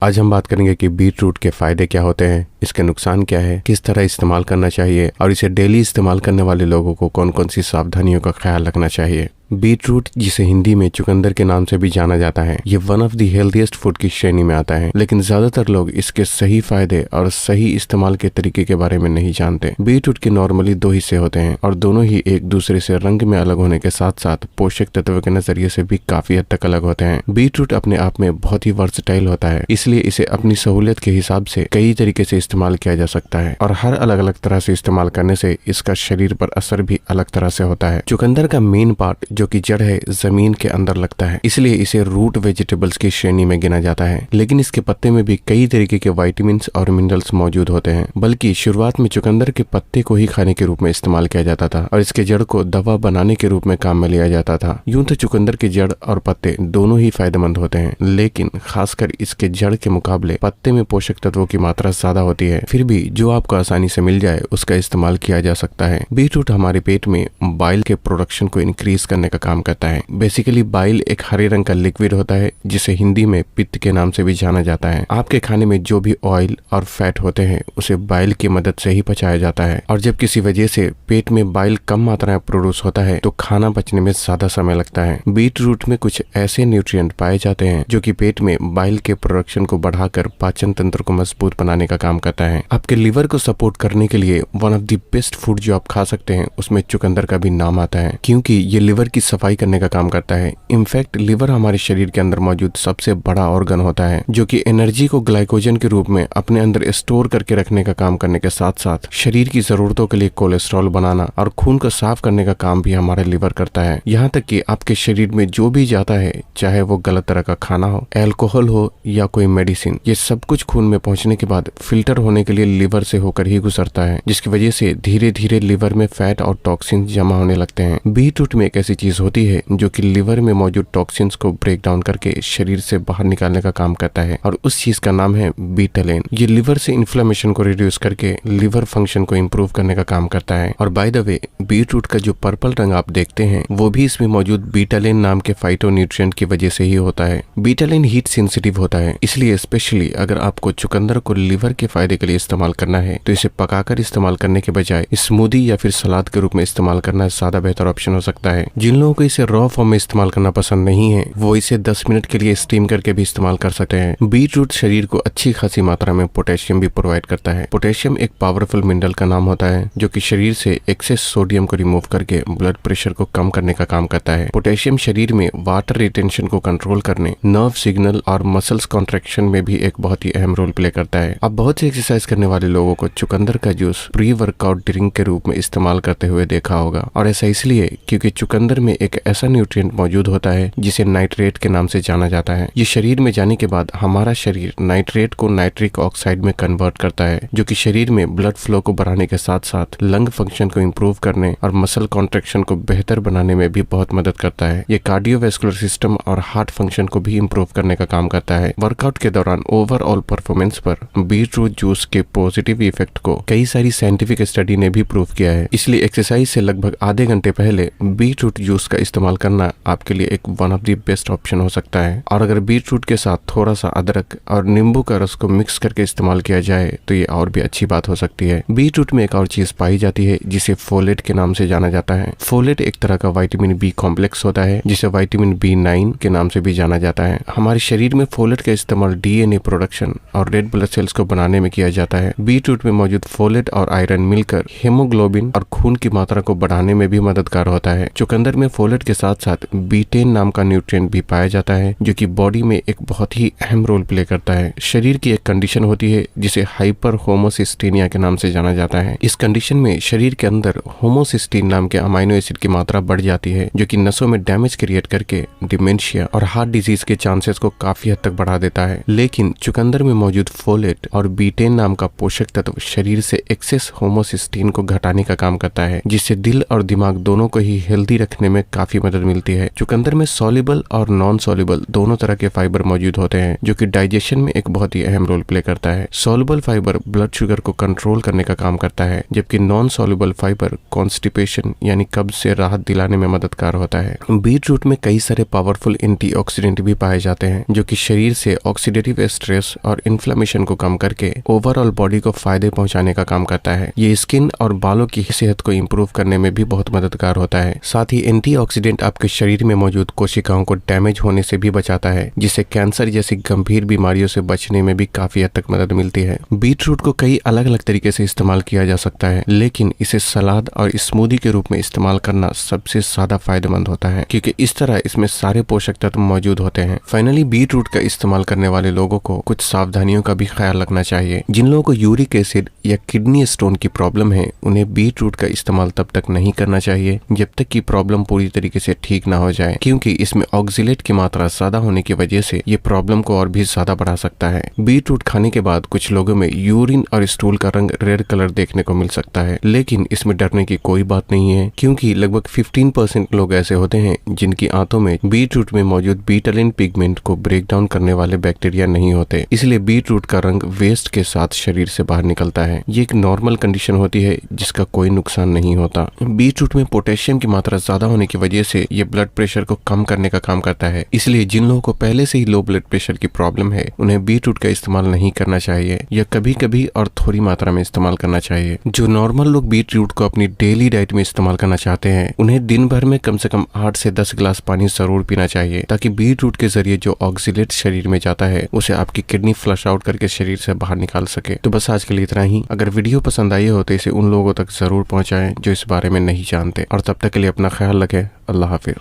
आज हम बात करेंगे कि बीट रूट के फायदे क्या होते हैं, इसके नुकसान क्या है, किस तरह इस्तेमाल करना चाहिए और इसे डेली इस्तेमाल करने वाले लोगों को कौन कौन सी सावधानियों का ख्याल रखना चाहिए। बीट रूट, जिसे हिंदी में चुकंदर के नाम से भी जाना जाता है, ये one of the healthiest food की श्रेणी में आता है, लेकिन ज्यादातर लोग इसके सही फायदे और सही इस्तेमाल के तरीके के बारे में नहीं जानते। बीट रूट के नॉर्मली दो हिस्से होते हैं और दोनों ही एक दूसरे से रंग में अलग होने के साथ साथ पोषक तत्व के नजरिए से भी काफी हद तक अलग होते हैं। बीट रूट अपने आप में बहुत ही वर्सटाइल होता है, इसलिए इसे अपनी सहूलियत के हिसाब से कई तरीके से इस्तेमाल किया जा सकता है और हर अलग अलग तरह से इस्तेमाल करने से इसका शरीर पर असर भी अलग तरह से होता है। चुकंदर का मेन पार्ट जो कि जड़ है, जमीन के अंदर लगता है, इसलिए इसे रूट वेजिटेबल्स की श्रेणी में गिना जाता है। लेकिन इसके पत्ते में भी कई तरीके के विटामिन्स और मिनरल्स मौजूद होते हैं। बल्कि शुरुआत में चुकंदर के पत्ते को ही खाने के रूप में इस्तेमाल किया जाता था और इसके जड़ को दवा बनाने के रूप में काम में लिया जाता था। यूं तो चुकंदर के जड़ और पत्ते दोनों ही फायदेमंद होते हैं, लेकिन खासकर इसके जड़ के मुकाबले पत्ते में पोषक तत्वों की मात्रा ज्यादा होती है। फिर भी जो आपको आसानी से मिल जाए उसका इस्तेमाल किया जा सकता है। बीट रूट हमारे पेट में बाइल के प्रोडक्शन को इंक्रीज करने का काम करता है। बेसिकली बाइल एक हरे रंग का लिक्विड होता है जिसे हिंदी में पित्त के नाम से भी जाना जाता है। आपके खाने में जो भी ऑयल और फैट होते हैं उसे बाइल की मदद से ही पचाया जाता है और जब किसी वजह से पेट में बाइल कम मात्रा में प्रोड्यूस होता है तो खाना पचने में ज्यादा समय लगता है। बीट रूट में कुछ ऐसे न्यूट्रिएंट पाए जाते हैं जो कि पेट में बाइल के प्रोडक्शन को बढ़ाकर पाचन तंत्र को मजबूत बनाने का काम करता है। आपके लिवर को सपोर्ट करने के लिए one of the best food जो आप खा सकते हैं उसमें चुकंदर का भी नाम आता है, क्योंकि ये लिवर की सफाई करने का काम करता है। इनफैक्ट लिवर हमारे शरीर के अंदर मौजूद सबसे बड़ा ऑर्गन होता है जो कि एनर्जी को ग्लाइकोजन के रूप में अपने अंदर स्टोर करके रखने का काम करने के साथ साथ शरीर की जरूरतों के लिए कोलेस्ट्रॉल बनाना और खून को साफ करने का काम भी हमारा लिवर करता है। यहाँ तक कि आपके शरीर में जो भी जाता है, चाहे वो गलत तरह का खाना हो, अल्कोहल हो या कोई मेडिसिन, ये सब कुछ खून में पहुंचने के बाद फिल्टर होने के लिए लिवर से होकर ही गुजरता है, जिसकी वजह से धीरे धीरे लिवर में फैट और टॉक्सिन जमा होने लगते हैं। बीट रूट में एक ऐसी चीज होती है जो कि लिवर में मौजूद टॉक्सिन्स को ब्रेक डाउन करके शरीर से बाहर निकालने का काम करता है और उस चीज का नाम है बीटालेन। ये लिवर से इन्फ्लेमेशन को रिड्यूस करके लिवर फंक्शन को इम्प्रूव करने का काम करता है। और by the way, beetroot का जो पर्पल रंग आप देखते हैं वो भी इसमें मौजूद बीटालेन नाम के फाइटोन्यूट्रिएंट की वजह से ही होता है। बीटालेन हीट सेंसिटिव होता है, इसलिए स्पेशली अगर आपको चुकंदर को लिवर के फायदे के लिए इस्तेमाल करना है तो इसे पकाकर इस्तेमाल करने के बजाय स्मूदी या फिर सलाद के रूप में इस्तेमाल करना ज्यादा बेहतर ऑप्शन हो सकता है। जिन लोगों को इसे रॉ फॉर्म में इस्तेमाल करना पसंद नहीं है वो इसे 10 मिनट के लिए स्टीम करके भी इस्तेमाल कर सकते हैं। बीट रूट शरीर को अच्छी खासी मात्रा में पोटेशियम भी प्रोवाइड करता है। पोटेशियम एक पावरफुल मिनरल का नाम होता है जो कि शरीर से एक्सेस सोडियम को रिमूव करके ब्लड प्रेशर को कम करने का काम करता है। पोटेशियम शरीर में वाटर रिटेंशन को कंट्रोल करने, नर्व सिग्नल और मसल्स कॉन्ट्रैक्शन में भी एक बहुत ही अहम रोल प्ले करता है। अब बहुत से एक्सरसाइज करने वाले लोगों को चुकंदर का जूस प्री वर्कआउट ड्रिंक के रूप में इस्तेमाल करते हुए देखा होगा और ऐसा इसलिए क्योंकि चुकंदर में एक ऐसा न्यूट्रिएंट मौजूद होता है जिसे नाइट्रेट के नाम से जाना जाता है। ये शरीर में जाने के बाद हमारा शरीर नाइट्रेट को नाइट्रिक ऑक्साइड में कन्वर्ट करता है जो कि शरीर में ब्लड फ्लो को बढ़ाने के साथ साथ लंग फंक्शन को इम्प्रूव करने और मसल कॉन्ट्रैक्शन को बेहतर बनाने में भी बहुत मदद करता है। ये कार्डियोवैस्कुलर सिस्टम और हार्ट फंक्शन को भी इम्प्रूव करने का काम करता है। वर्कआउट के दौरान ओवरऑल परफॉर्मेंस पर बीट रूट जूस के पॉजिटिव इफेक्ट को कई सारी साइंटिफिक स्टडी ने भी प्रूव किया है। इसलिए एक्सरसाइज से लगभग आधे घंटे पहले बीट रूट जूस का इस्तेमाल करना आपके लिए एक one of the best option हो सकता है। और अगर बीट रूट के साथ थोड़ा सा अदरक और नींबू का रस को मिक्स करके इस्तेमाल किया जाए तो ये और भी अच्छी बात हो सकती है। बीट रूट में एक और चीज पाई जाती है जिसे फोलेट के नाम से जाना जाता है। फोलेट एक तरह का विटामिन बी कॉम्प्लेक्स होता है जिसे विटामिन B9 के नाम से भी जाना जाता है। हमारे शरीर में फोलेट का इस्तेमाल DNA प्रोडक्शन और रेड ब्लड सेल्स को बनाने में किया जाता है। बीट रूट में मौजूद फोलेट और आयरन मिलकर हेमोग्लोबिन और खून की मात्रा को बढ़ाने में भी मददगार होता है। चुकंदर में फोलेट के साथ साथ बीटेन नाम का न्यूट्रिएंट भी पाया जाता है जो कि बॉडी में एक बहुत ही अहम रोल प्ले करता है। शरीर की एक कंडीशन होती है जिसे हाइपर होमोसिस्टेनिया के नाम से जाना जाता है। इस कंडीशन में शरीर के अंदर होमोसिस्टीन नाम के अमाइनो एसिड की मात्रा बढ़ जाती है जो कि नसों में डैमेज क्रिएट करके डिमेंशिया और हार्ट डिजीज के चांसेस को काफी हद तक बढ़ा देता है। लेकिन चुकंदर में मौजूद फोलेट और बीटेन नाम का पोषक तत्व शरीर से एक्सेस होमोसिस्टीन को घटाने का काम करता है जिससे दिल और दिमाग दोनों को ही हेल्दी रखने में काफी मदद मिलती है। चुकंदर में सॉल्युबल और नॉन सॉल्युबल दोनों तरह के फाइबर मौजूद होते हैं जो कि डाइजेशन में एक बहुत ही अहम रोल प्ले करता है। सॉल्युबल फाइबर ब्लड शुगर को कंट्रोल करने का काम करता है, जबकि नॉन सॉल्युबल फाइबर कॉन्स्टिपेशन यानी कब्ज से राहत दिलाने में मददगार होता है। बीट रूट में कई सारे पावरफुल एंटीऑक्सीडेंट भी पाए जाते हैं जो कि शरीर से ऑक्सीडेटिव स्ट्रेस और इन्फ्लेमेशन को कम करके ओवरऑल बॉडी को फायदे पहुंचाने का काम करता है। ये स्किन और बालों की सेहत को इम्प्रूव करने में भी बहुत मददगार होता है। साथ ही एंटीऑक्सीडेंट आपके शरीर में मौजूद कोशिकाओं को डैमेज होने से भी बचाता है, जिससे कैंसर जैसी गंभीर बीमारियों से बचने में भी काफी हद तक मदद मिलती है। बीट रूट को कई अलग अलग तरीके से इस्तेमाल किया जा सकता है, लेकिन इसे सलाद और स्मूदी के रूप में इस्तेमाल करना सबसे ज्यादा फायदेमंद होता है, क्योंकि इस तरह इसमें सारे पोषक तत्व मौजूद होते हैं। फाइनली बीट रूट का इस्तेमाल करने वाले लोगों को कुछ सावधानियों का भी ख्याल रखना चाहिए। जिन लोगों को यूरिक एसिड या किडनी स्टोन की प्रॉब्लम है, उन्हें बीट रूट का इस्तेमाल तब तक नहीं करना चाहिए जब तक कि प्रॉब्लम पूरी तरीके से ठीक ना हो जाए, क्योंकि इसमें ऑक्सिलेट की मात्रा ज्यादा होने की वजह से ये प्रॉब्लम को और भी ज्यादा बढ़ा सकता है। बीट रूट खाने के बाद कुछ लोगों में यूरिन और स्टूल का रंग रेड कलर देखने को मिल सकता है, लेकिन इसमें डरने की कोई बात नहीं है, क्योंकि लगभग 15% लोग ऐसे होते हैं जिनकी आंतों में बीट रूट में मौजूद बीटालिन पिगमेंट को ब्रेक डाउन करने वाले बैक्टीरिया नहीं होते। इसलिए बीट रूट का रंग वेस्ट के साथ शरीर से बाहर निकलता है। ये एक नॉर्मल कंडीशन होती है जिसका कोई नुकसान नहीं होता। बीट रूट में पोटेशियम की मात्रा ज्यादा होने की वजह से ये ब्लड प्रेशर को कम करने का काम करता है। इसलिए जिन लोगों को पहले से ही लो ब्लड प्रेशर की प्रॉब्लम है, उन्हें बीट रूट का इस्तेमाल नहीं करना चाहिए या कभी कभी और थोड़ी मात्रा में इस्तेमाल करना चाहिए। जो नॉर्मल लोग बीट रूट को अपनी डेली डाइट में इस्तेमाल करना चाहते हैं, उन्हें दिन भर में कम से कम 8 से 10 गिलास पानी जरूर पीना चाहिए, ताकि बीट रूट के जरिए जो ऑक्सिलेट शरीर में जाता है उसे आपकी किडनी फ्लश आउट करके शरीर से बाहर निकाल सके। तो बस आज के लिए इतना ही। अगर वीडियो पसंद आई हो तो इसे उन लोगों तक जरूर पहुंचाएं जो इस बारे में नहीं जानते, और तब तक के लिए अपना ख्याल रखें। अल्लाह हाफिज।